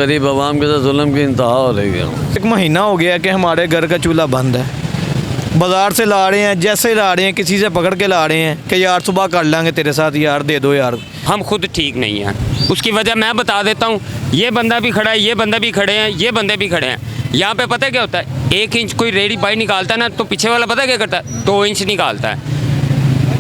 गरीब आवाम के साथ जुल्म की इंतहा हो रही है। एक महीना हो गया कि हमारे घर का चूल्हा बंद है। बाज़ार से ला रहे हैं, जैसे ला रहे हैं किसी से पकड़ के ला रहे हैं कि यार सुबह कर लेंगे तेरे साथ, यार दे दो यार। हम खुद ठीक नहीं हैं, उसकी वजह मैं बता देता हूँ। ये बंदा भी खड़ा है, ये बंदा भी खड़े हैं, ये बंदे भी खड़े हैं। यहाँ पे पता है क्या होता है, 1 इंच कोई रेडी बाई निकालता है ना, तो पीछे वाला पता है क्या करता है, 2 इंच निकालता है।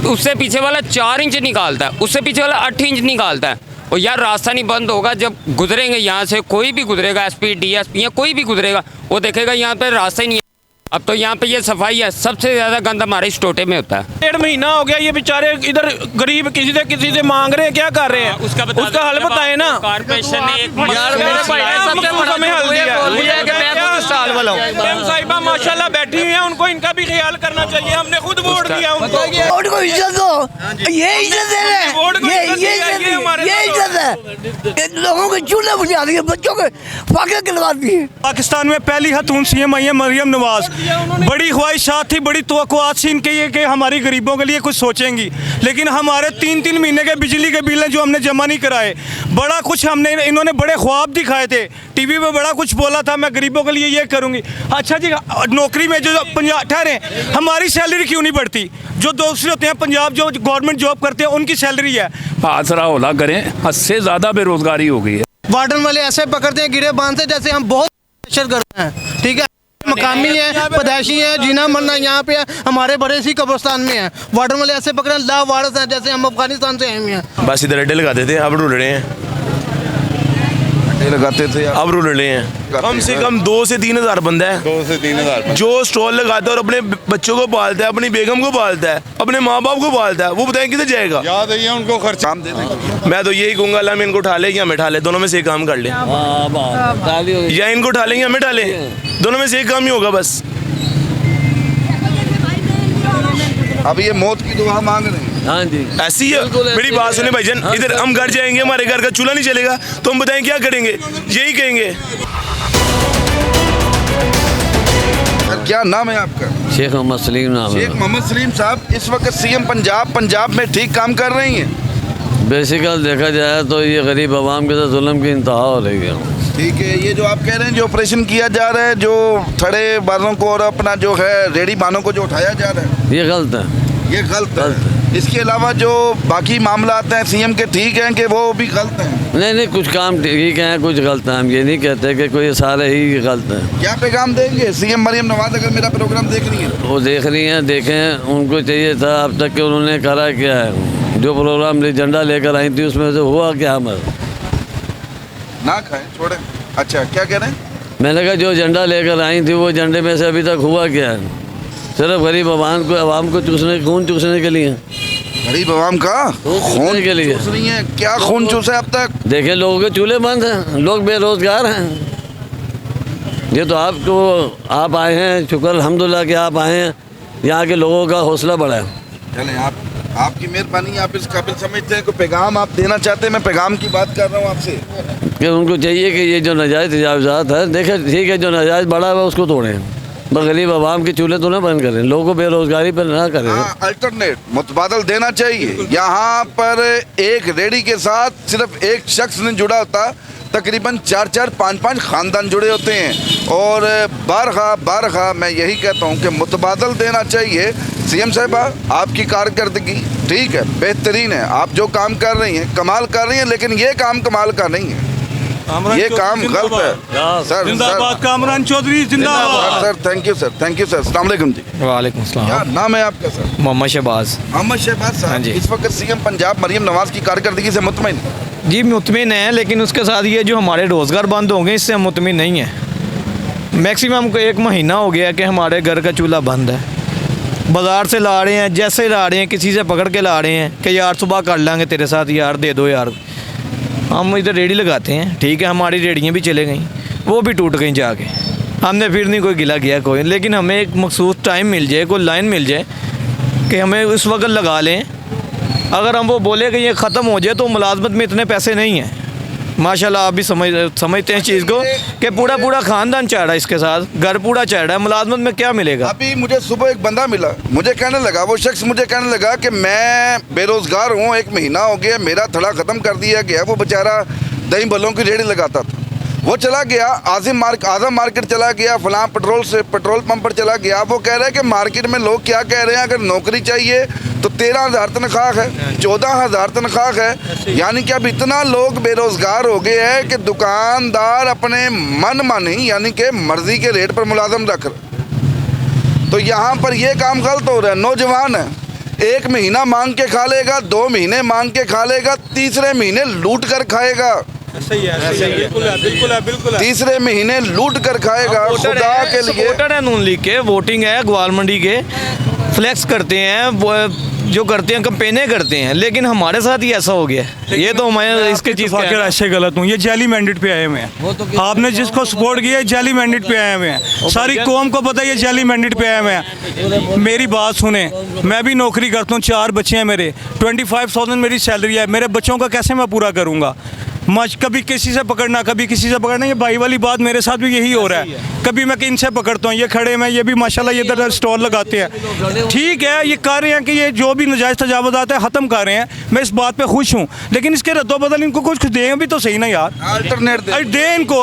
उससे पीछे वाला 4 इंच निकालता है, उससे पीछे वाला 8 इंच निकालता है। और यार रास्ता नहीं बंद होगा, जब गुजरेंगे यहाँ से, कोई भी गुजरेगा, SP DSP या कोई भी गुजरेगा, वो देखेगा यहाँ पे रास्ता ही नहीं है। अब तो यहाँ पे ये सफाई है, सबसे ज़्यादा गंद हमारे इस टोटे में होता है। 1.5 महीना हो गया, ये बेचारे इधर गरीब किसी से मांग रहे हैं, क्या कर रहे हैं? उसका हल बताए ना। कारपोरेशन ने एक यार मेरे भाई ने सबसे बड़ा हमें हल दिया है कि मैं खुद साल वाला हूँ। साहिबा माशाल्लाह बैठी हुई हैं, उनको इनका भी ख्याल करना चाहिए। हमने खुद वोट दिया उनको। वोट को इज्जत दो, ये इज्जत दे रहे हैं, ये इज्जत है। लोगों के चूल्हे बुझा दिए, बच्चों के फाके खिलवा दिए। पाकिस्तान में पहली खतून CM आई है मरियम नवाज। बड़ी ख्वाहिशात थी, बड़ी तवक्कुआत थी इनके ये कि हमारी गरीबों के लिए कुछ सोचेंगी, लेकिन हमारे 3-3 महीने के बिजली के बिल जो हमने जमा नहीं कराए, बड़ा कुछ हमने, इन्होंने बड़े ख्वाब दिखाए थे, टीवी पे बड़ा कुछ बोला था, मैं गरीबों के लिए ये करूँगी। अच्छा जी, नौकरी में जो ठहरे, हमारी सैलरी क्यों नहीं बढ़ती? जो दूसरे होते हैं पंजाब जो गवर्नमेंट जॉब करते हैं उनकी सैलरी है। आसरा होला करें, हद से ज़्यादा बेरोजगारी हो गई है। वार्डन वाले ऐसे पकड़ते हैं गिरे बांध से, जैसे हम बहुत प्रेशर करते हैं। ठीक है, मकामी है, पैदाइशी है, जीना मरना यहाँ पे है, हमारे बड़े सी कब्रिस्तान में है। वार्डन वाले ऐसे पकड़े ला वारस हैं, जैसे हम अफगानिस्तान से आए हुए हैं। बस इधर अड्डे लगाते थे, अब रूल रहे हैं, लगाते थे, अब रूल रहे हैं। कम से कम 2 से 3 हज़ार बंदा है, 2 से 3 हज़ार जो स्टॉल लगाता है और अपने बच्चों को पालता है, अपनी बेगम को पालता है, अपने माँ बाप को पालता है। वो बताएं किधर जाएगा? याद है उनको खर्च काम दे देंगे। मैं तो यही कहूँगा, अल्लाह में इनको उठा ले या हमें उठा ले, दोनों में से एक काम कर ले। या इनको उठा लेंगे हमें उठा ले, दोनों में से एक काम ही होगा बस। अब ये मौत की दुआ मांग रहे हैं। हाँ जी, ऐसी है। मेरी बात सुने भाईजान, इधर हम घर जाएंगे, हमारे घर का चूल्हा नहीं चलेगा तो हम बताएं क्या करेंगे? यही कहेंगे। क्या नाम है आपका? शेख मोहम्मद सलीम नाम है। शेख मोहम्मद सलीम साहब, इस वक्त CM पंजाब में ठीक काम कर रही हैं? बेसिकल देखा जाए तो ये गरीब आवाम के साथ जुल्म की इंतहा हो रही है। ठीक है, ये जो आप कह रहे हैं जो ऑपरेशन किया जा रहा है, जो थड़े बालों को और अपना जो है रेडी बानों को जो उठाया जा रहा है, ये गलत है, ये गलत है। इसके अलावा जो बाकी मामला आते हैं CM के, ठीक हैं कि वो भी गलत हैं? नहीं, कुछ काम ठीक है, कुछ गलत है। हम ये नहीं कहते कि कोई सारे ही गलत है। क्या पैगाम देंगे CM मरियम नवाज अगर मेरा प्रोग्राम देख रही है? वो देख रही हैं, देखें, उनको चाहिए था अब तक कि उन्होंने करा क्या है। जो प्रोग्राम झंडा लेकर आई थी उसमें से हुआ क्या? हमारा ना खाएं, छोड़ें। अच्छा, क्या कह रहे हैं? मैंने कहा जो झंडा लेकर आई थी वो झंडे में से अभी तक हुआ क्या है? सिर्फ गरीब आवाम को खून चूसने के लिए। गरीब आवाम का खून के लिए चूस रही है? क्या खून चूसा अब तक? देखें, लोगों के चूल्हे बंद हैं, लोग बेरोजगार हैं। ये तो आप आए हैं, शुक्र अल्हम्दुलिल्लाह कि आप आए हैं, यहाँ के लोगों का हौसला बढ़ा है। चलें, आपकी मेहरबानी, आप इस काबिल समझते हैं, कोई पैगाम आप देना चाहते हैं? मैं पैगाम की बात कर रहा हूँ आपसे कि उनको चाहिए कि ये जो नाजायज़ तजावुज़ात है, देखें ठीक है, जो नाजायज़ बढ़ा हुआ उसको तोड़ें, बस गरीब आवाम के चूल्हे तो ना बंद करें, लोगों को बेरोजगारी पर ना करें। अल्टरनेट मुतबादल देना चाहिए। यहाँ पर एक रेडी के साथ सिर्फ एक शख्स नहीं जुड़ा होता, तकरीबन 4-4, 5-5 ख़ानदान जुड़े होते हैं। और बारखा मैं यही कहता हूँ कि मुतबादल देना चाहिए। CM साहिबा, आपकी कारकर्दगी ठीक है, बेहतरीन है, आप जो काम कर रही हैं कमाल कर रही हैं, लेकिन ये काम कमाल का नहीं है, ये काम गलत है। सर जिंदाबाद कामरान चौधरी जिंदाबाद। Sir thank you sir. अस्सलाम वालेकुम जी। वालेकुम सलाम। क्या नाम है आपका सर? मोहम्मद शहबाज। मोहम्मद शहबाज साहब, हाँ जी। इस वक्त CM पंजाब मरियम नवाज की कारकर्दगी से मुतमिन? जी मुतमिन है, लेकिन उसके साथ ये जो हमारे रोज़गार बंद होंगे इससे हम मुतमिन नहीं है। मैक्सिमम को 1 महीना हो गया कि हमारे घर का चूल्हा बंद है। बाज़ार से ला रहे हैं, जैसे ला रहे हैं किसी से पकड़ के ला रहे हैं कि यार सुबह कर लेंगे तेरे साथ, यार दे दो यार। हम इधर रेडी लगाते हैं, ठीक है, हमारी रेडियाँ भी चले गई, वो भी टूट गई जाके। हमने फिर नहीं कोई गिला किया कोई, लेकिन हमें एक मखसूस टाइम मिल जाए, कोई लाइन मिल जाए कि हमें उस वक्त लगा लें। अगर हम वो बोले कि ये ख़त्म हो जाए तो मुलाजमत में इतने पैसे नहीं हैं। माशाल्लाह आप भी समझते हैं इस चीज़ को कि पूरा खानदान चढ़ रहा है, इसके साथ घर पूरा चढ़ रहा है, मुलाजमत में क्या मिलेगा? अभी मुझे सुबह एक बंदा मिला, मुझे कहने लगा, वो शख्स मुझे कहने लगा कि मैं बेरोज़गार हूँ, 1 महीना हो गया, मेरा थड़ा ख़त्म कर दिया गया। वो बेचारा दही बलों की रेहड़ी लगाता था, वो चला गया आज़म मार्केट चला गया, फलां पेट्रोल पंप पर चला गया। वो कह रहे हैं कि मार्केट में लोग क्या कह रहे हैं, अगर नौकरी चाहिए तो 13,000 तनख्वाह है, 14,000 तनख्वाह है। यानी कि अब इतना लोग बेरोज़गार हो गए हैं कि दुकानदार अपने मन मानी यानी कि मर्ज़ी के रेट पर मुलाजम रख रहे। तो यहाँ पर ये काम गलत हो रहा है। नौजवान है, 1 महीना मांग के खा लेगा, 2 महीने मांग के खा लेगा, तीसरे महीने लूट कर खाएगा। सही है, बिल्कुल। तीसरे महीने लूट कर खाएगा। खुदा के लिए वोटर है नून लीग के, वोटिंग है ग्वाल मंडी के, फ्लेक्स करते हैं, वो जो करते हैं कंपेनें करते हैं, लेकिन हमारे साथ ही ऐसा हो गया। ये तो मैं इसके चीज़ के ऐसे गलत हूँ। ये जाली मैंडेट पे आए हुए हैं। आपने जिसको सपोर्ट किया है जाली मैंडेट पे आए हुए हैं। सारी कौम को पता है ये जाली मैंडेट पे आए हुए हैं। मेरी बात सुने, मैं भी नौकरी करता हूँ, 4 बच्चे हैं मेरे, 25,000 मेरी सैलरी है। मेरे बच्चों का कैसे मैं पूरा करूँगा? कभी किसी से पकड़ना, कभी किसी से पकड़ना। ये भाई वाली बात मेरे साथ भी यही हो रहा है। कभी मैं किन से पकड़ता हूँ, ये खड़े में, ये भी माशाल्लाह ये इधर स्टॉल लगाते हैं। ठीक है, ये कर रहे हैं कि ये जो भी नाजायज़ तजावुज़ात है ख़त्म कर रहे हैं, मैं इस बात पे खुश हूँ। लेकिन इसके रद्दोबदल इनको कुछ दें भी तो सही ना यार, अल्टरनेट दे इनको।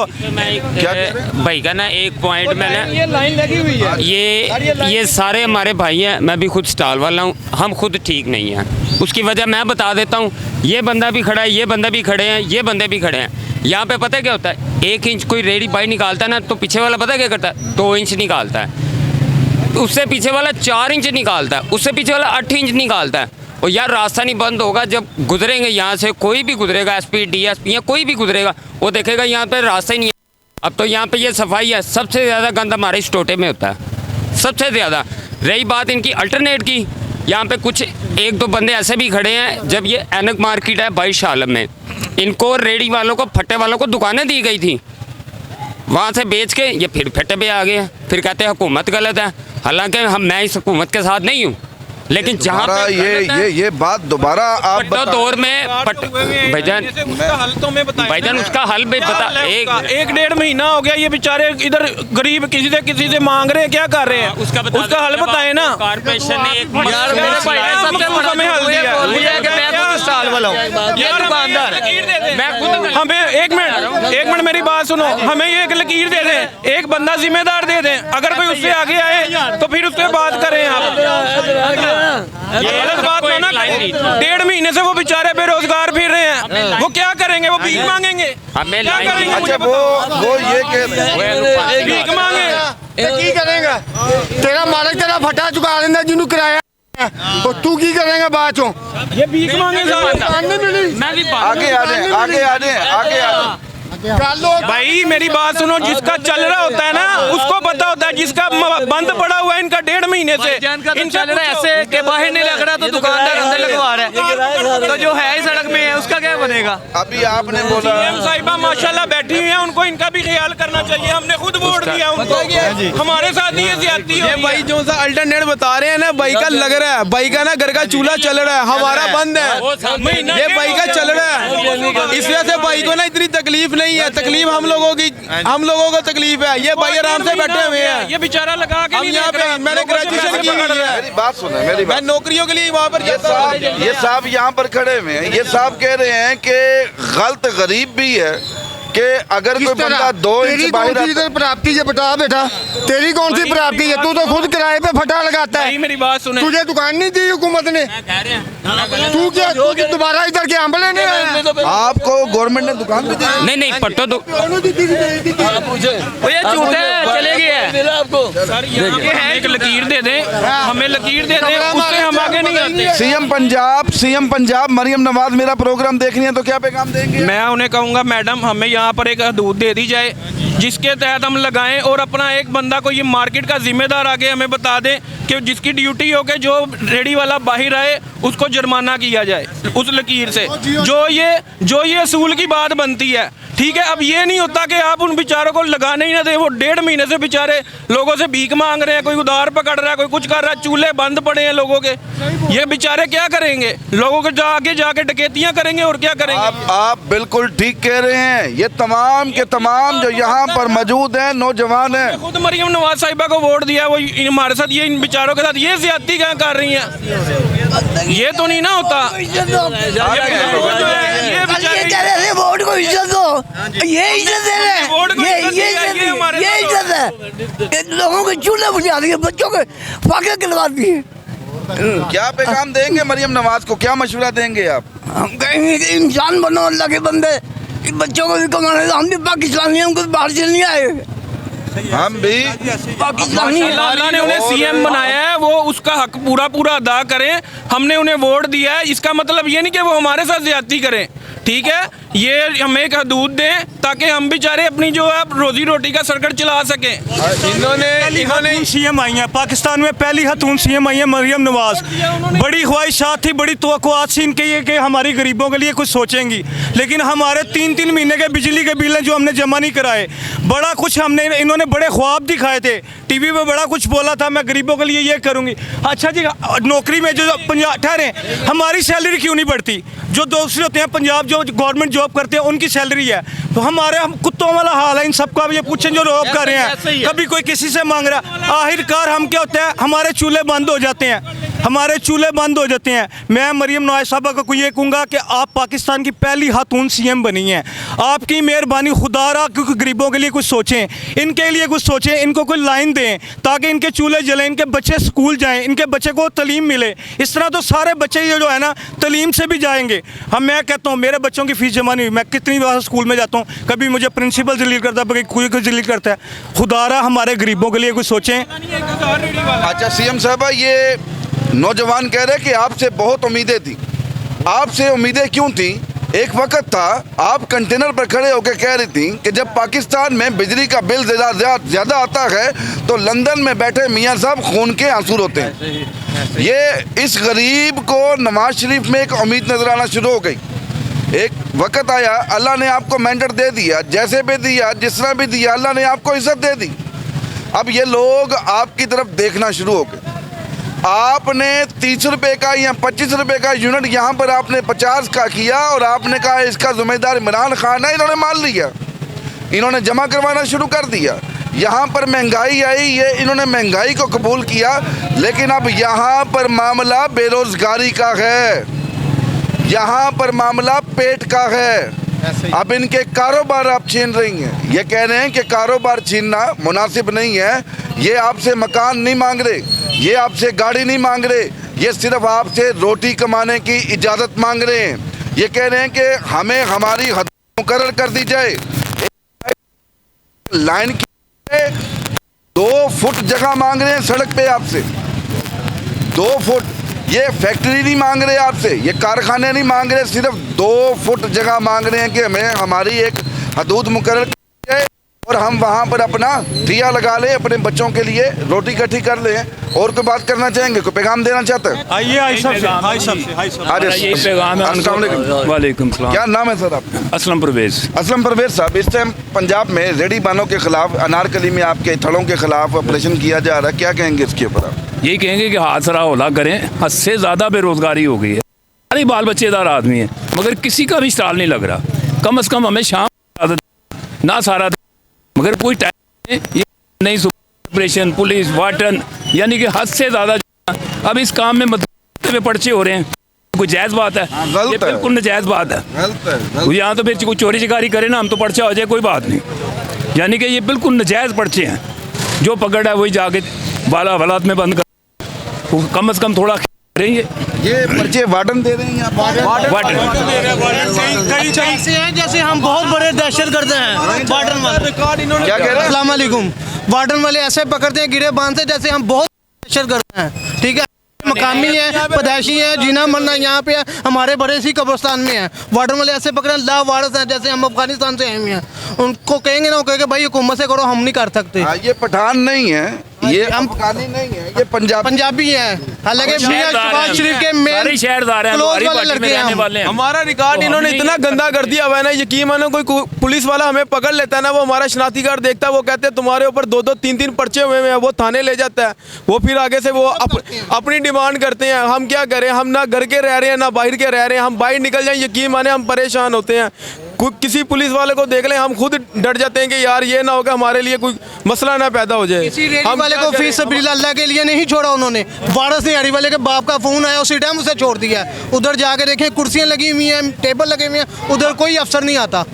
भाई का ना एक पॉइंट मैंने, ये लाइन लगी हुई है, ये सारे हमारे भाई हैं, मैं भी खुद स्टॉल वाला हूँ, हम खुद ठीक नहीं हैं। उसकी वजह मैं बता देता हूँ। ये बंदा भी खड़ा है, ये बंदा भी खड़े हैं, ये बंदे भी खड़े हैं। यहाँ पे पता है क्या होता है, 1 इंच कोई रेडी बाई निकालता है ना, तो पीछे वाला पता है क्या करता है, 2 इंच निकालता है, उससे पीछे वाला 4 इंच निकालता है, उससे पीछे वाला 8 इंच निकालता है। और यार रास्ता नहीं बंद होगा, जब गुजरेंगे यहाँ से, कोई भी गुजरेगा, SP DSP या कोई भी गुजरेगा, वो देखेगा यहाँ पर रास्ता ही नहीं है। अब तो यहाँ पे ये सफाई है, सबसे ज़्यादा गंद हमारे इस टोटे में होता है, सबसे ज़्यादा। रही बात इनकी अल्टरनेट की, यहाँ पे कुछ 1-2 बंदे ऐसे भी खड़े हैं, जब ये ऐनक मार्केट है 22 आलम में, इनको रेडी वालों को, फट्टे वालों को दुकानें दी गई थी, वहाँ से बेच के ये फिर फट्टे पे आ गए, फिर कहते हैं हुकूमत गलत है। हालांकि मैं इस हुकूमत के साथ नहीं हूँ, लेकिन जहाँ पे ये बात दोबारा आप दौर में भाईजान उसका हल भी बता। 1-1.5 महीना हो गया ये बेचारे इधर गरीब किसी से मांग रहे हैं, क्या कर रहे हैं, उसका हल बताए ना। कारपोरेशन ने एक हमें एक मिनट मेरी बात सुनो, हमें ये एक लकीर दे दें, एक बंदा जिम्मेदार दे दें, अगर कोई उससे आगे आए तो फिर उससे बात करें आप। ये गलत बात है ना। 1.5 महीने से वो बेचारे बेरोजगार फिर रहे हैं, वो क्या करेंगे, वो भीख मांगेंगे, क्या करेंगे? अच्छा वो ये कह भीख मांगे की करेगा? तेरा मालिक तेरा फटा चुका लेना जिन्हों किराया, और तू की करेगा बाद चो? ये भीख मांगे आगे आ जाए। भाई मेरी बात सुनो, जिसका चल रहा होता है ना उसको पता होता है, जिसका बंद पड़ा हुआ है इनका 1.5 महीने से, इनका चल रहा है ऐसे कि बाहर नहीं लग रहा तो दुकानदार अंदर लगवा रहा है, तो जो है सड़क में है उसका क्या बनेगा? अभी आपने बोला साहिबा माशाल्लाह बैठी हुई है, उनको इनका भी ख्याल करना चाहिए। हमने खुद वोट दिया उनको, हमारे साथ ये ज्यादती है। भाई जो सा अल्टरनेट बता रहे हैं ना, भाई का लग रहा है, भाई का ना घर का चूल्हा चल रहा है, हमारा बंद है, ये भाई का चल रहा है, इस वजह से भाई को ना इतनी तकलीफ नहीं है। तकलीफ हम लोगों को तकलीफ है, ये भाई आराम से बैठे हुए हैं। ये बेचारा लगा के यहाँ पे मैंने ग्रेजुएशन की हुई है, मेरी बात सुने, मैं नौकरियों के लिए वहाँ पर जाता हूँ। ये साहब यहाँ पर खड़े हुए हैं, ये साहब कह रहे हैं कि गलत गरीब भी है कि अगर कोई बंदा 2 इंच बाहर प्राप्ति है, बता बेटा तेरी कौन सी प्राप्ति है? तू तो खुद किराए पे फटा लगाता है। मेरी बात सुने, तुझे दुकान नहीं दी हुकूमत ने, तू क्या दोबारा इधर के आम लेने आया? आपको गवर्नमेंट ने दुकान भी दी? नहीं पट्टो तो ये झूठे चले गए आपको। एक लकीर दे दें, हमें लकीर दे दें, उससे हम आगे नहीं आते। सीएम पंजाब मरियम नवाज मेरा प्रोग्राम देखनी है तो क्या पैगाम देंगे? मैं उन्हें कहूँगा मैडम हमें यहाँ पर एक हदूद दे दी जाए जिसके तहत हम लगाएं, और अपना एक बंदा को ये मार्केट का जिम्मेदार आगे हमें बता दें कि जिसकी ड्यूटी हो के जो रेडी वाला बाहर आए उसको जुर्माना किया जाए उस लकीर से, जो ये असूल की बात बनती है। ठीक है, अब ये नहीं होता कि आप उन बेचारों को लगाने ही ना दें, वो 1.5 महीने से बेचारे लोगों से भीख मांग रहे हैं, कोई उधार पकड़ रहा है, कोई कुछ कर रहा है, चूल्हे बंद पड़े हैं लोगों के, ये बेचारे क्या करेंगे? लोगों को आगे जाके डकैतियां करेंगे और क्या करेंगे? आप बिल्कुल ठीक कह रहे हैं। ये तमाम के तमाम जो यहाँ पर मौजूद हैं नौजवान हैं, खुद मरियम नवाज साहिबा को वोट दिया, वो हमारे साथ ये इन बेचारों के साथ ये ज्यादती क्या कर रही हैं? ये तो नहीं ना होता। ये बेचारे कह रहे थे वोट को इज्जत दो, ये इज्जत दे रहे हैं, ये इज्जत है। लोगों के चूल्हे बुझा दिए, बच्चों के फाके खिलवा दिए। क्या पैगाम देंगे मरियम नवाज को, क्या मशवरा देंगे आप? हम कहेंगे कि इंसान बनो अल्लाह के बंदे, बच्चों को भी कमाने दो। हम भी पाकिस्तानी हैं, हमको बाहर से नहीं आए, हम भी पाकिस्तानी हैं। अल्लाह ने उन्हें सीएम बनाया है, वो उसका हक पूरा पूरा अदा करें। हमने उन्हें वोट दिया है, इसका मतलब ये नहीं कि वो हमारे साथ ज्यादती करें, ठीक है। ये हमें एक हदूद दें ताकि हम बेचारे अपनी जो है रोजी रोटी का सर्कट चला सकें। इन्होंने सीएम आई हैं, पाकिस्तान में पहली खातून सीएम आई है मरियम नवाज। बड़ी ख्वाहिशात थी, बड़ी तवक्कुआत थी इनके ये कि हमारी गरीबों के लिए कुछ सोचेंगी, लेकिन हमारे 3-3 महीने के बिजली के बिल हैं जो हमने जमा नहीं कराए। बड़ा कुछ हमने, इन्होंने बड़े ख्वाब दिखाए थे, टीवी पे बड़ा कुछ बोला था, मैं गरीबों के लिए ये करूँगी। अच्छा जी, नौकरी में जो ठहरे, हमारी सैलरी क्यों नहीं बढ़ती? जो दूसरे होते हैं पंजाब जो गवर्नमेंट जॉब करते हैं उनकी सैलरी है, तो हमारे हम कुत्तों वाला हाल है इन सबका। ये पूछें जो जॉब कर रहे हैं, कभी कोई किसी से मांग रहा है, आखिरकार हम क्या होता है, हमारे चूल्हे बंद हो जाते हैं, हमारे चूल्हे बंद हो जाते हैं। मैं मरियम नवाज साहबा को ये कहूँगा कि आप पाकिस्तान की पहली खातून सीएम बनी हैं, आपकी मेहरबानी खुदारा, क्योंकि गरीबों के लिए कुछ सोचें, इनके लिए कुछ सोचें, इनको कोई लाइन दें ताकि इनके चूल्हे जलें, इनके बच्चे स्कूल जाएं, इनके बच्चे को तलीम मिले। इस तरह तो सारे बच्चे ये जो है ना तलीम से भी जाएंगे। मैं कहता हूँ मेरे बच्चों की फीस जमा नहीं हुई, मैं कितनी बार स्कूल में जाता हूँ, कभी मुझे प्रिंसिपल जलील करता है, कोई जलील करता है। खुदारा हमारे गरीबों के लिए कुछ सोचें। अच्छा सीएम साहबा, ये नौजवान कह रहे कि आपसे बहुत उम्मीदें थी, आपसे उम्मीदें क्यों थी? एक वक्त था आप कंटेनर पर खड़े होकर कह रही थी कि जब पाकिस्तान में बिजली का बिल ज़्यादा आता है तो लंदन में बैठे मियाँ साहब खून के आंसू रोते हैं। ये इस गरीब को नवाज शरीफ में एक उम्मीद नजर आना शुरू हो गई। एक वक्त आया, अल्लाह ने आपको मैंडेट दे दिया, जैसे भी दिया, जिस तरह भी दिया, अल्लाह ने आपको इज्जत दे दी। अब ये लोग आपकी तरफ देखना शुरू हो गए। आपने 30 रुपये का या 25 रुपये का यूनिट यहाँ पर आपने 50 का किया और आपने कहा इसका जिम्मेदार इमरान खान है। इन्होंने मान लिया, इन्होंने जमा करवाना शुरू कर दिया। यहाँ पर महंगाई आई, ये इन्होंने महंगाई को कबूल किया, लेकिन अब यहाँ पर मामला बेरोजगारी का है, यहाँ पर मामला पेट का है। अब इनके कारोबार आप छीन रही हैं। ये कह रहे हैं कि कारोबार छीनना मुनासिब नहीं है। ये आपसे मकान नहीं मांग रहे, ये आपसे गाड़ी नहीं मांग रहे, ये सिर्फ आपसे रोटी कमाने की इजाज़त मांग रहे हैं। ये कह रहे हैं कि हमें हमारी हद मुकर्रर कर दी जाए। लाइन की 2 फुट जगह मांग रहे हैं सड़क पे आपसे, 2 फुट। ये फैक्ट्री नहीं मांग रहे आपसे, ये कारखाने नहीं मांग रहे, सिर्फ 2 फुट जगह मांग रहे हैं कि हमें हमारी एक हदूद मुकर्रर की जाए और हम वहाँ पर अपना दिया लगा लें, अपने बच्चों के लिए रोटी इकट्ठी कर लें। और कोई बात करना चाहेंगे, कोई पैगाम देना चाहते हैं? वालेकुम सलाम। क्या नाम है सर आपका? असलम परवेज। असलम परवेज साहब, इस टाइम पंजाब में रेडी बानों के खिलाफ, अनारकली में आपके थड़ों के खिलाफ ऑपरेशन किया जा रहा है, क्या कहेंगे इसके ऊपर आप? यही कहेंगे कि हाथसरा होला करें, हद से ज़्यादा बेरोज़गारी हो गई है। सारे बाल बच्चेदार आदमी हैं मगर किसी का भी स्टाल नहीं लग रहा। कम से कम हमें शाम ना सारा, मगर कोई टाइम नहीं, ऑपरेशन पुलिस वाटन, यानी कि हद से ज़्यादा। अब इस काम में मतलब पर्चे हो रहे हैं, कोई जायज़ बात है? ये बिल्कुल नजायज़ बात है। यहाँ तो फिर कोई चोरी चिकारी करे ना, हम तो पर्चा हो जाए कोई बात नहीं, यानी कि ये बिल्कुल नजायज़ पर्चे हैं। जो पकड़ है वही जाके बाला हवालात में बंद कर, कम से कम थोड़ा रही है। ये पर्चे वार्डन दे रहे हैं यहाँ, वार्डन ऐसे हैं जैसे हम बहुत बड़े दहशतगर्द हैं। वार्डन वाले क्या कह रहे हैं? अस्सलाम वालेकुम। वार्डन वाले ऐसे पकड़ते हैं, गिरे बांधते जैसे हम बहुत दहशतगर्द हैं, ठीक है। मकामी है, पैदाइशी है, जीना मरना यहाँ पे है, हमारे बड़े सी कब्रिस्तान में है। वार्डन वाले ऐसे पकड़े ला वारस हैं जैसे हम अफगानिस्तान से आए हुए हैं। उनको कहेंगे ना, वो कहेंगे भाई हुकूमत से करो, हम नहीं कर सकते। ये पठान नहीं है, ये अफगानी नहीं है, ये पंजाबी है। हालांकि शहरदार हैं। हमारा रिकॉर्ड इन्होंने इतना गंदा कर दिया हुआ है ना, यकीन मानो कोई पुलिस वाला हमें पकड़ लेता है ना, वो हमारा शनाख्ती कार्ड देखता है, वो कहते हैं तुम्हारे ऊपर 2-2, 3-3 पर्चे हुए हैं, वो थाने ले जाता है। वो फिर आगे से वो अपनी डिमांड करते हैं। हम क्या करें, हम ना घर के रह रहे हैं ना बाहर के रह रहे हैं, हम बाहर निकल जाएं, यकीन माने हम परेशान होते हैं। किसी पुलिस वाले को देख लें हम खुद डर जाते हैं कि यार ये ना हो कि हमारे लिए कोई मसला ना पैदा हो जाए। किसी रेडी हम वाले क्या को करें? फीस सबिल अल्लाह के लिए नहीं छोड़ा उन्होंने। वारस निहारी वाले के बाप का फोन आया, उसी टाइम उसे छोड़ दिया। उधर जाके देखें कुर्सियां लगी हुई हैं, टेबल लगे हुए हैं, उधर कोई अफसर नहीं आता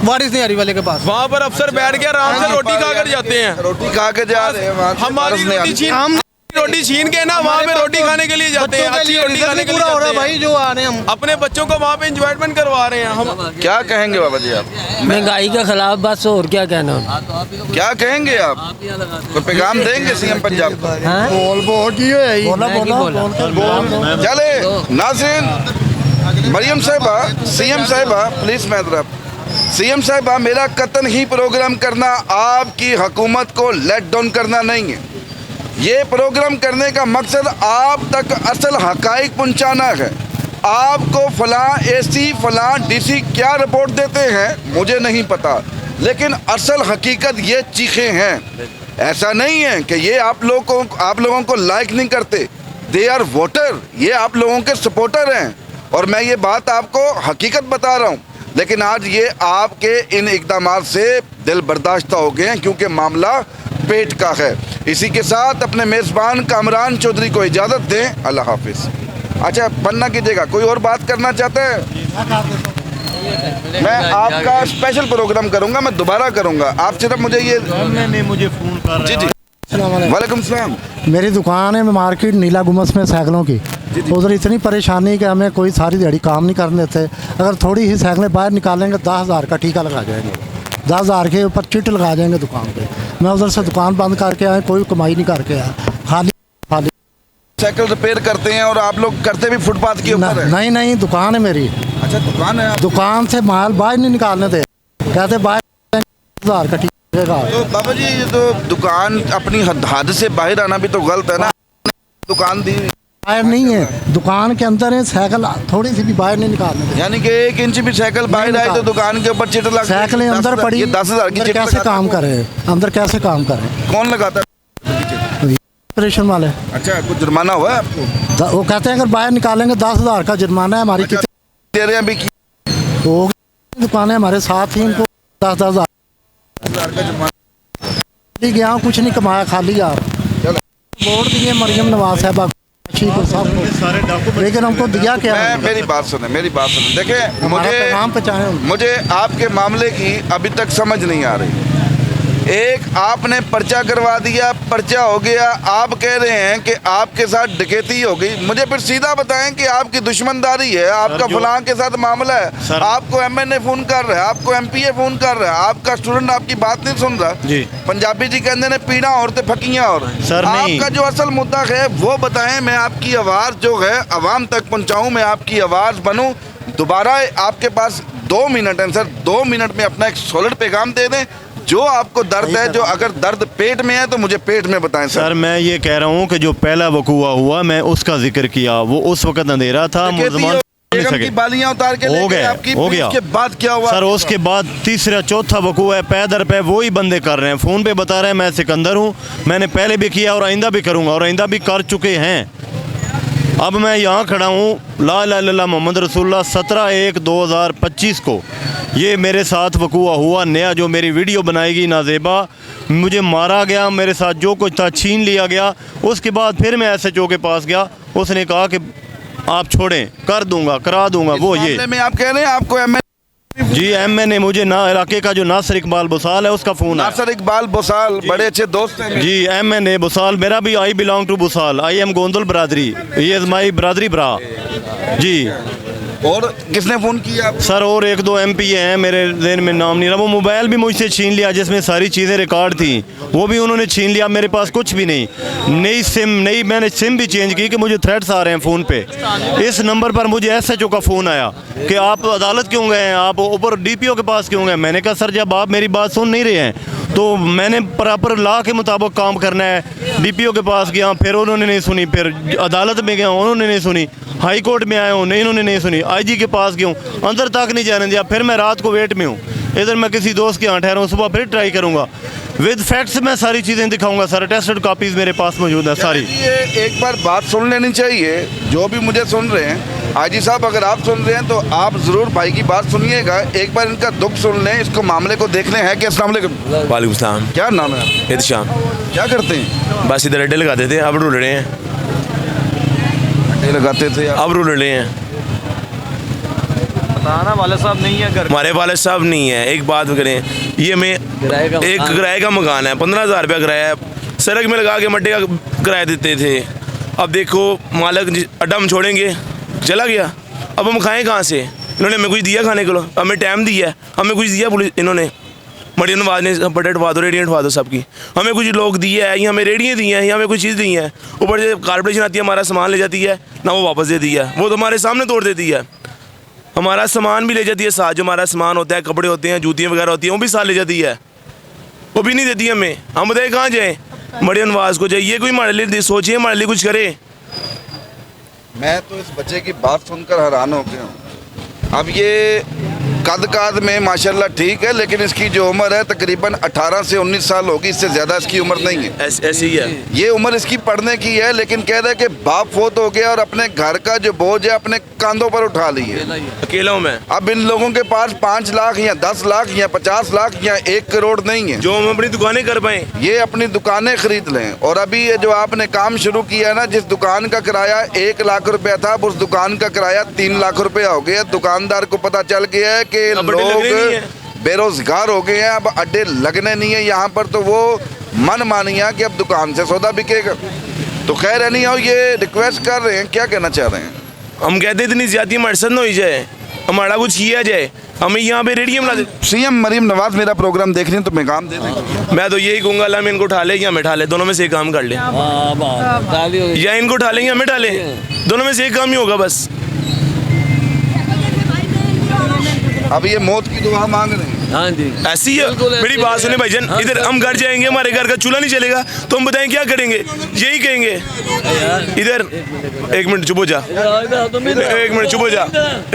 वारिस निहारी वाले के पास। वहाँ पर अफसर बैठ के आराम से रोटी खा कर जाते हैं। रोटी खा के जा रहे हैं वहाँ से हमारी वारस निहारी। हम रोटी छीन के ना वहाँ पे रोटी खाने के लिए जाते हैं, अच्छी रोटी खाने के लिए पूरा हो रहा है जाते भाई हैं। जो आ रहे हैं हम। अपने बच्चों को वहाँ पे एंजॉयमेंट करवा रहे हैं हम। क्या कहेंगे बाबा जी आप? महंगाई के खिलाफ बस, और क्या कहना। क्या कहेंगे आप? कोई पैगाम देंगे सीएम पंजाब को? चले नाज़रीन, मरियम साहिबा, सीएम साहिबा प्लीज मैदरा, सीएम साहिबा मेरा कतन ही प्रोग्राम करना आपकी हुकूमत को लेट डाउन करना नहीं है। ये प्रोग्राम करने का मकसद आप तक असल हकाइक पहुंचाना है। आपको फलां एसी फलां डीसी क्या रिपोर्ट देते हैं मुझे नहीं पता, लेकिन असल हकीकत ये चीखें हैं। ऐसा नहीं है कि ये आप लोगों को लाइक नहीं करते, दे आर वोटर, ये आप लोगों के सपोर्टर हैं और मैं ये बात आपको हकीकत बता रहा हूँ। लेकिन आज ये आपके इन इक़दामात से दिल बर्दाश्त हो गए हैं क्योंकि मामला पेट का है। इसी के साथ अपने मेज़बान कामरान चौधरी को इजाज़त दें। अल्लाह हाफिज़। अच्छा पन्ना कीजिएगा, कोई और बात करना चाहते हैं? मैं आपका स्पेशल प्रोग्राम करूंगा, मैं दोबारा करूंगा। आप सिर्फ मुझे ये मुझे फ़ोन कर जी जी वालेकुम सलाम। मेरी दुकान है मार्केट नीला गुमस में साइकिलों की। उधर इतनी परेशानी कि हमें कोई सारी दिहाड़ी काम नहीं करने देते। अगर थोड़ी ही साइकिलें बाहर निकालेंगे 10,000 का टीका लगा जाएंगे, 10,000 के ऊपर चिट लगा जाएंगे दुकान पे। मैं उधर से दुकान बंद करके आए, कोई कमाई नहीं करके आया, खाली खाली साइकिल रिपेयर करते हैं और आप लोग करते भी फुटपाथ के ऊपर है? नहीं नहीं, दुकान है मेरी। अच्छा दुकान है आप? दुकान से माल बाहर नहीं निकालने दे, कहते बाहर 10,000 का टीका। तो बाबा जी ये तो दुकान अपनी हद से बाहर आना भी तो गलत है ना। दुकान दी बाहर नहीं है, दुकान के अंदर है, साइकिल थोड़ी सी भी बाहर नहीं निकालने दे। यानी कि 1 इंच भी साइकिल बाहर आई तो दुकान के ऊपर चिट लग, साइकिलें अंदर पड़ी, 10,000 की चिट कैसे काम करें? अंदर कैसे काम करें? कौन लगाता है? ऑपरेशन वाले। अच्छा कुछ जुर्माना हुआ है आपको? वो कहते हैं अगर बाहर निकालेंगे 10,000 का जुर्माना है। हमारी कितनी दे रहे हैं अभी तो दुकानें हमारे साथ ही, इनको 10,000 का जुर्माना गया, कुछ नहीं कमाया, खाली यार वोट दिए मरियम नवाज साहबा को सबको, लेकिन हमको दिया क्या? मेरी बात सुने, मेरी बात सुने। देखें पैगाम मुझे आपके मामले की अभी तक समझ नहीं आ रही। एक आपने पर्चा करवा दिया, पर्चा हो गया, आप कह रहे हैं कि आपके साथ डकैती हो गई। मुझे फिर सीधा बताएं कि आपकी दुश्मनदारी है, आपका फलां के साथ मामला है, आपको MNA फोन कर रहा है, आपको MPA फोन कर रहा है, आपका स्टूडेंट आपकी बात नहीं सुन रहा जी। पंजाबी जी कहते हैं पीड़ा और ते फकियां और आपका जो असल मुद्दा है वो बताएं। मैं आपकी आवाज़ जो है आवाम तक पहुँचाऊँ, मैं आपकी आवाज़ बनूँ। दोबारा आपके पास 2 मिनट हैं सर, 2 मिनट में अपना एक सॉलिड पैगाम दे दें। जो आपको दर्द है, जो अगर दर्द पेट में है तो मुझे पेट में बताएं सर। मैं ये कह रहा हूँ कि जो पहला वकूआ हुआ मैं उसका जिक्र किया, वो उस वक्त अंधेरा था, मुसलमान की बालियां उतार के हो गया, हो गया। उसके बाद क्या हुआ सर? उसके बाद तीसरा चौथा वकूआ है, पैदर पे वही बंदे कर रहे हैं, फ़ोन पे बता रहे हैं मैं सिकंदर हूँ, मैंने पहले भी किया और आइंदा भी करूँगा और आइंदा भी कर चुके हैं। अब मैं यहाँ खड़ा हूँ, ला इलाहा इल्लल्लाह मोहम्मद रसूलुल्लाह 17/1/2025 को ये मेरे साथ वकूआ हुआ। नया जो मेरी वीडियो बनाएगी नाजेबा, मुझे मारा गया, मेरे साथ जो कुछ था छीन लिया गया। उसके बाद फिर मैं SHO के पास गया, उसने कहा कि आप छोड़ें, कर दूंगा, करा दूंगा। वो ये में आप कह रहे हैं आपको जी MNA मुझे ना इलाके का जो नासिर इकबाल बुसाल है उसका फ़ोन है। नासिर इकबाल बुसाल बड़े अच्छे दोस्त हैं जी। MNA बुसाल मेरा भी, I belong to Busal, I am Gondal बरादरी, ही इज़ माई बरादरी ब्रा जी। और किसने फ़ोन किया सर? और 1-2 MPA हैं, मेरे ज़हन में नाम नहीं रहा। वो मोबाइल भी मुझसे छीन लिया जिसमें सारी चीज़ें रिकॉर्ड थी, वो भी उन्होंने छीन लिया। मेरे पास कुछ भी नहीं, नई सिम, मैंने सिम भी चेंज की कि मुझे थ्रेट्स आ रहे हैं फ़ोन पे। इस नंबर पर मुझे SHO का फ़ोन आया कि आप अदालत क्यों गए हैं, आप ऊपर DPO के पास क्यों गए? मैंने कहा सर जब आप मेरी बात सुन नहीं रहे हैं तो मैंने प्रॉपर लॉ के मुताबिक काम करना है। DPO के पास गया, फिर उन्होंने नहीं सुनी, फिर अदालत में गया, उन्होंने नहीं सुनी, हाई कोर्ट में आया हूँ, नहीं उन्होंने नहीं सुनी, IG के पास गया हूँ, अंदर तक नहीं जाने दिया। फिर मैं रात को वेट में हूँ, इधर मैं किसी दोस्त के यहाँ ठहरा हूँ, सुबह फिर ट्राई करूँगा। विद फैक्ट्स मैं सारी चीज़ें दिखाऊंगा सर, टेस्टेड कॉपीज़ मेरे पास मौजूद है सारी। ये एक बार बात सुन लेनी चाहिए, जो भी मुझे सुन रहे हैं आजी साहब, अगर आप सुन रहे हैं तो आप ज़रूर भाई की बात सुनिएगा, एक बार इनका दुख सुन लें, इसको मामले को देख लें। है कि अस्सलाम वालेकुम। वालेकुम सलाम। क्या नाम है आपका? एहतशाम। क्या करते हैं? बस इधर अड्डे लगाते थे, अब रुल रहे हैं। अड्डे लगाते थे, अब रुल रहे हैं। बताना वाले साहब नहीं है घर, हमारे वाले साहब नहीं है। एक बात करें, ये हमें एक किराए का मकान है, 15,000 रुपया किराया है, सड़क में लगा के मट्टी का किराया देते थे। अब देखो मालिक अड्डा हम छोड़ेंगे, चला गया, अब हम खाएं कहाँ से? इन्होंने हमें कुछ दिया खाने को, हमें टाइम दिया है, हमें कुछ दिया पुलिस इन्होंने, मटियन वादने पटेट हटवा दो, रेडियंट हटवा दो सबकी, हमें कुछ लोग दिए है, यहाँ हमें रेडियाँ दी हैं, यहाँ हमें कुछ चीज़ दी है, ऊपर से कारपोरेशन आती है, हमारा सामान ले जाती है ना, वो वापस दे दिया, वो तो हमारे सामने तोड़ देती है। हमारा सामान भी ले जाती है साथ, जो हमारा सामान होता है, कपड़े होते हैं, जूतियाँ वगैरह होती हैं, वो भी साथ ले जाती है, वो भी नहीं देती हमें। हम बताए कहाँ जाएँ? मटियन वास को जाइए, कोई हमारे लिए सोचिए, हमारे लिए कुछ करे। मैं तो इस बच्चे की बात सुनकर हैरान हो गया हूँ। अब ये कद में माशाल्लाह ठीक है, लेकिन इसकी जो उम्र है तकरीबन 18 से 19 साल होगी, इससे ज़्यादा इसकी उम्र नहीं है। ऐसी ही है ये उम्र इसकी पढ़ने की है, लेकिन कह रहा है कि बाप फोत हो गया और अपने घर का जो बोझ है अपने कंधों पर उठा ली है। अकेला हूँ मैं। अब इन लोगों के पास 5 लाख या 10 लाख या 50 लाख या 1 करोड़ नहीं है जो हम अपनी दुकानें कर पाए। ये अपनी दुकानें खरीद लें। और अभी ये जो आपने काम शुरू किया ना, जिस दुकान का किराया 1 लाख रुपया था, अब उस दुकान का किराया 3 लाख रुपया हो गया। दुकानदार को पता चल गया है कि लोग बेरोजगार हो गए हैं, अब अड्डे लगने नहीं है यहाँ पर, तो वो मन मानिया कि अब दुकान से सौदा बिकेगा। तो खैर है नहीं, और ये रिक्वेस्ट कर रहे हैं, क्या कहना चाह रहे हैं? हम कहते इतनी ज्यादा हमारे साथ न हो जाए, हमारा कुछ किया जाए, हमें यहाँ पे रेडियम ला दे। सीएम मरीम नवाज मेरा प्रोग्राम देख रही हैं तो मैं काम दे देंगे। मैं तो यही कहूँगा, अल्लाह में इनको उठा ले या हमें उठा ले, दोनों में से एक काम कर ले। या इनको उठा लेंगे हमें उठा ले, दोनों में से एक काम ही होगा बस। अब ये मौत की दुआ मांग रहे हैं। हाँ जी, ऐसी है। मेरी बात सुने भाईजान, इधर हम घर जाएंगे, हमारे घर का चूल्हा नहीं चलेगा तो हम बताएं क्या करेंगे? यही कहेंगे। इधर 1 मिनट चुप हो जा, 1 मिनट चुप हो जा,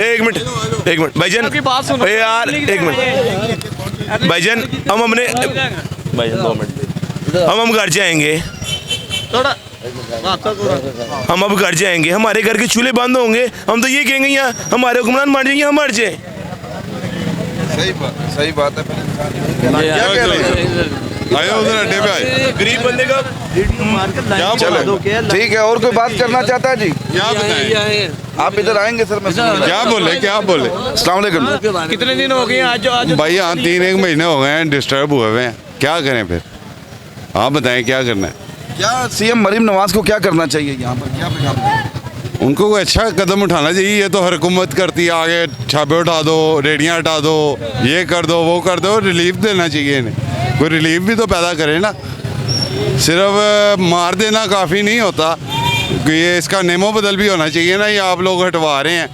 1 मिनट भाईजान यार, 1 मिनट भाईजान, हम अपने भाईजान 2 मिनट, हम घर जाएंगे, हम अब घर जाएंगे, हमारे घर के चूल्हे बंद होंगे, हम तो ये कहेंगे यहाँ हमारे हुक्मरान मार जाएंगे, हम मर जाए। सही बात है। क्या कह रहे हैं? आए उधर अड्डे पे आए, गरीब बंदे का चलो ठीक है। और कोई बात करना चाहता है जी? क्या बताएं? आप इधर आएंगे सर? मैं क्या बोले? अस्सलाम वालेकुम। कितने दिन हो गए आज? भाई यहाँ 3-1 महीने हो गए हैं, डिस्टर्ब हुए हुए हैं, क्या करें फिर? आप बताएं क्या करना है? क्या सीएम मरीम नवाज को क्या करना चाहिए यहाँ पर? क्या उनको कोई अच्छा कदम उठाना चाहिए। ये तो हर हुकूमत करती है, आगे छापे उठा दो, रेडियाँ हटा दो, ये कर दो, वो कर दो, रिलीफ देना चाहिए इन्हें। कोई रिलीफ भी तो पैदा करे ना, सिर्फ मार देना काफ़ी नहीं होता। ये इसका नेमो बदल भी होना चाहिए ना। ये आप लोग हटवा रहे हैं,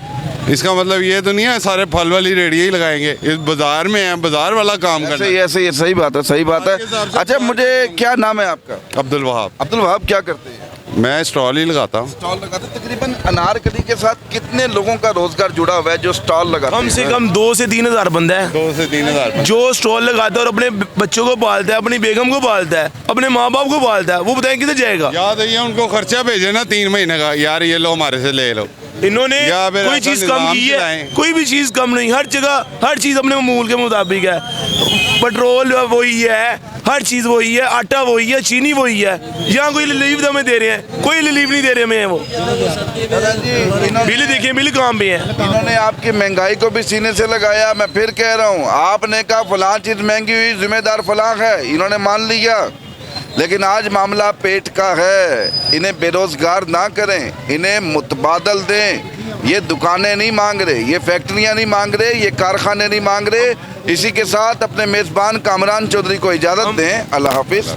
इसका मतलब ये तो नहीं है सारे फल वाली रेडियाँ ही लगाएंगे। इस बाज़ार में है, बाज़ार वाला काम करना है। ऐसे ही सही बात है, सही बात है। अच्छा, मुझे क्या नाम है आपका? अब्दुल वहाब। अब्दुल वहाब, क्या करते हैं? मैं स्टॉल ही लगाता हूँ। स्टॉल लगाते हैं। तकरीबन अनारकली के साथ कितने लोगों का रोजगार जुड़ा हुआ है जो स्टॉल लगाते हैं? कम से कम 2 से 3 हज़ार बंदा है। 2 से 3 हज़ार जो स्टॉल लगाता है और अपने बच्चों को पालता है, अपनी बेगम को पालता है, अपने माँ बाप को पालता है, वो बताएं किधर जाएगा? याद है उनको खर्चा भेजे ना 3 महीने का, यार ये लो हमारे से ले लो। इन्होंने कोई चीज़ कम की है? कोई भी चीज़ कम नहीं, हर जगह हर चीज़ अपने मामूल के मुताबिक है। पेट्रोल वही है, हर चीज़ वही है, आटा वही है, चीनी वही है। यहाँ कोई रिलीफ हमें दे रहे हैं? कोई रिलीफ नहीं दे रहे हमें। वो बिल देखिए, बिल कहाँ पे है? इन्होंने आपकी महंगाई को भी सीने से लगाया। मैं फिर कह रहा हूँ, आपने कहा फलां चीज़ महंगी हुई, जिम्मेदार फलां है, इन्होंने मान लिया। लेकिन आज मामला पेट का है। इन्हें बेरोजगार ना करें, इन्हें मुतबादल दें। ये दुकानें नहीं मांग रहे, ये फैक्ट्रियां नहीं मांग रहे, ये कारखाने नहीं मांग रहे। इसी के साथ अपने मेज़बान कामरान चौधरी को इजाज़त दें। अल्लाह हाफिज़।